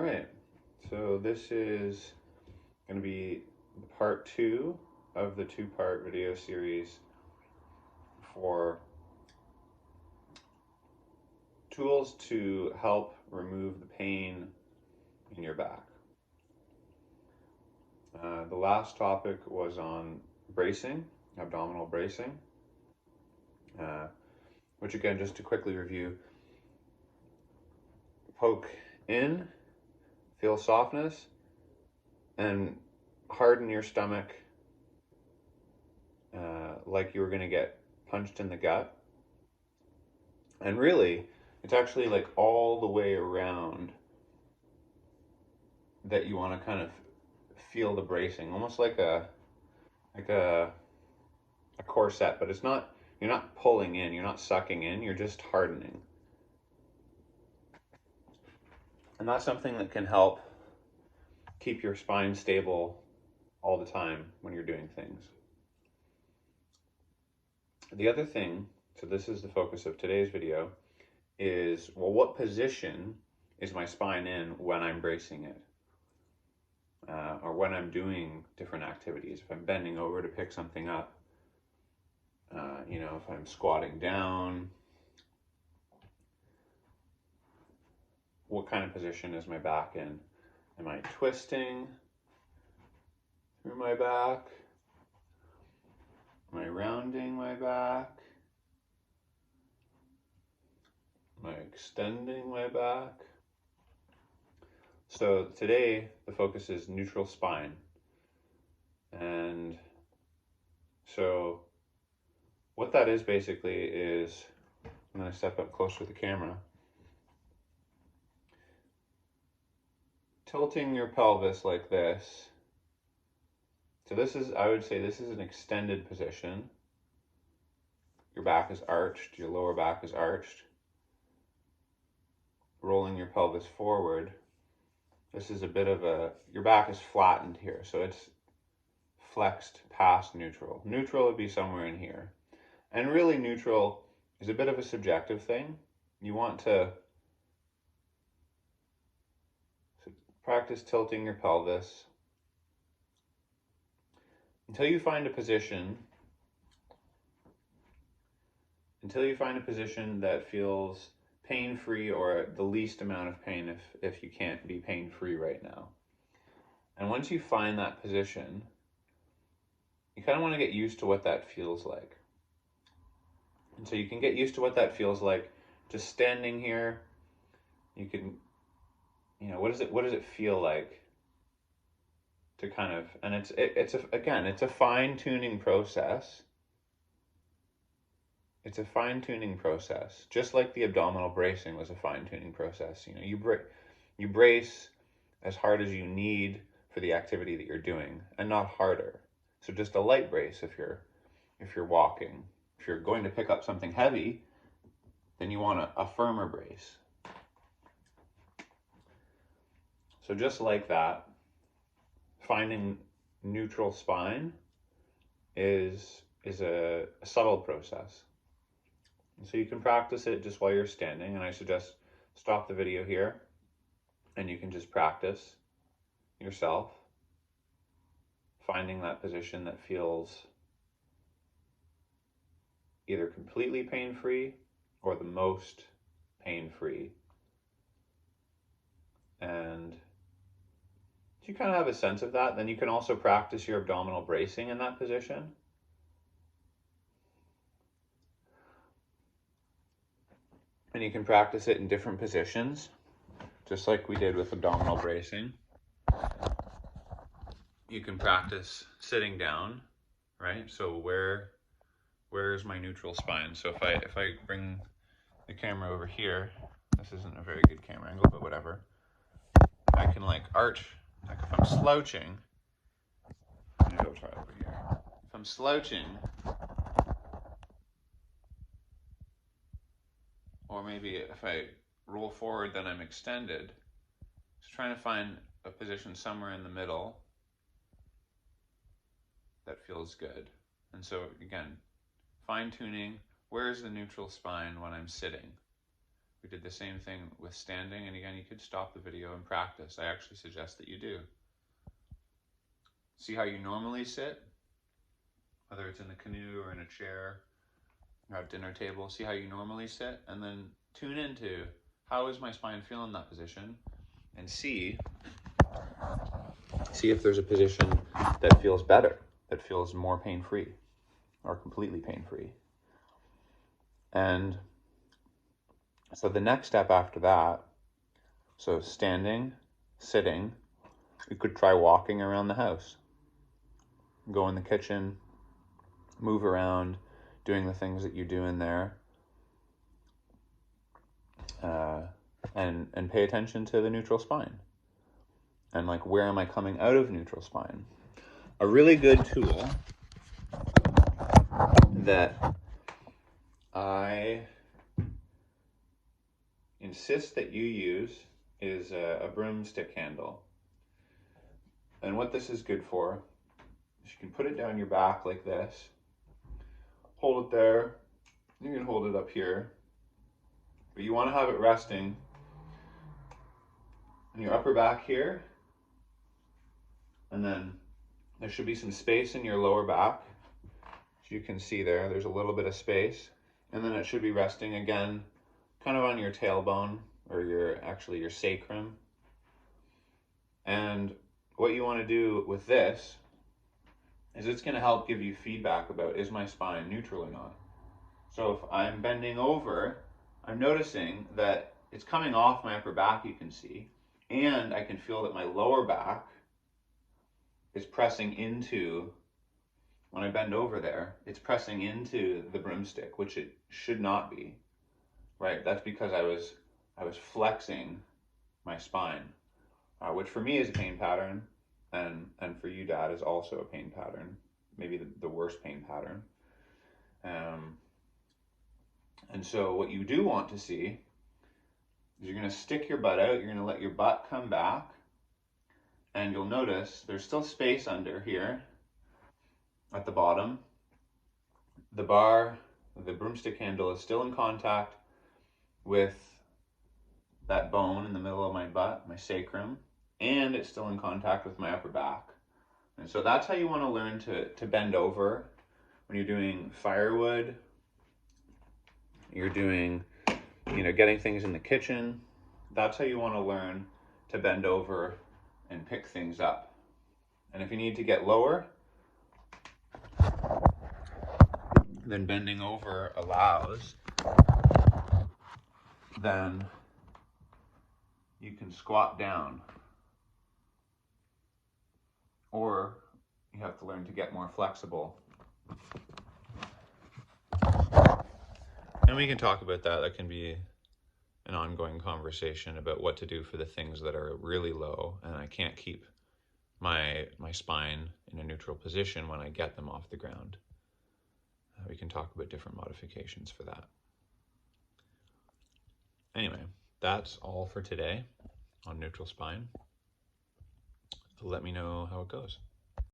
All right, so this is going to be part 2 of the 2-part video series for tools to help remove the pain in your back. The last topic was on bracing, abdominal bracing, which again, just to quickly review, poke in, feel softness, and harden your stomach like you were going to get punched in the gut. And really, it's actually like all the way around that you want to kind of feel the bracing, almost like a corset, but it's not, you're not pulling in, you're not sucking in, you're just hardening. And that's something that can help keep your spine stable all the time when you're doing things. The other thing, so this is the focus of today's video, is, well, what position is my spine in when I'm bracing it? Or when I'm doing different activities. If I'm bending over to pick something up, if I'm squatting down, what kind of position is my back in? Am I twisting through my back? Am I rounding my back? Am I extending my back? So today the focus is neutral spine. And so what that is basically is, I'm going to step up closer to the camera, tilting your pelvis like this. So this is, I would say this is an extended position. Your back is arched, your lower back is arched. Rolling your pelvis forward. This is a bit of a, your back is flattened here, so it's flexed past neutral. Neutral would be somewhere in here. And really neutral is a bit of a subjective thing. You want to practice tilting your pelvis until you find a position that feels pain-free, or the least amount of pain if you can't be pain-free right now. And once you find that position, you kind of want to get used to what that feels like. And so you can get used to what that feels like just standing here. You can, what does it feel like to kind of, and it's a fine-tuning process. It's a fine-tuning process, just like the abdominal bracing was a fine-tuning process. You brace as hard as you need for the activity that you're doing, and not harder. So just a light brace if you're walking. If you're going to pick up something heavy, then you want a firmer brace. So just like that, finding neutral spine is a subtle process. And so you can practice it just while you're standing, and I suggest stop the video here and you can just practice yourself finding that position that feels either completely pain-free or the most pain-free. And if you kind of have a sense of that, then you can also practice your abdominal bracing in that position. And you can practice it in different positions, just like we did with abdominal bracing. You can practice sitting down, right? So where's my neutral spine? So if I bring the camera over here, this isn't a very good camera angle, but whatever. I can like arch, like if I'm slouching, let me go try over here. If I'm slouching, or maybe if I roll forward, then I'm extended. Just trying to find a position somewhere in the middle that feels good. And so again, fine tuning, where's the neutral spine when I'm sitting? We did the same thing with standing, and again, you could stop the video and practice. I actually suggest that you do. See how you normally sit, whether it's in a canoe or in a chair or at a dinner table. See how you normally sit, and then tune into how is my spine feeling in that position, and see if there's a position that feels better, that feels more pain-free or completely pain-free. And so the next step after that, so standing, sitting, you could try walking around the house. Go in the kitchen, move around, doing the things that you do in there. And pay attention to the neutral spine. And like, where am I coming out of neutral spine? A really good tool that I insist that you use is a broomstick handle. And what this is good for is you can put it down your back like this, hold it there, you can hold it up here, but you want to have it resting in your upper back here, and then there should be some space in your lower back. As you can see there's a little bit of space, and then it should be resting again kind of on your tailbone, or your sacrum. And what you want to do with this is it's going to help give you feedback about, is my spine neutral or not? So if I'm bending over, I'm noticing that it's coming off my upper back, you can see, and I can feel that my lower back is pressing into, when I bend over there, it's pressing into the broomstick, which it should not be, right? That's because I was flexing my spine, which for me is a pain pattern, and for you, Dad, is also a pain pattern, maybe the worst pain pattern. And so what you do want to see is you're going to stick your butt out, you're going to let your butt come back, and you'll notice there's still space under here at the bottom. The bar, the broomstick handle, is still in contact with that bone in the middle of my butt, my sacrum, and it's still in contact with my upper back. And so that's how you want to learn to bend over when you're doing firewood, you're doing, getting things in the kitchen. That's how you want to learn to bend over and pick things up. And if you need to get lower, then bending over allows, then you can squat down. Or you have to learn to get more flexible. And we can talk about that. That can be an ongoing conversation about what to do for the things that are really low and I can't keep my spine in a neutral position when I get them off the ground. We can talk about different modifications for that. Anyway, that's all for today on neutral spine. Let me know how it goes.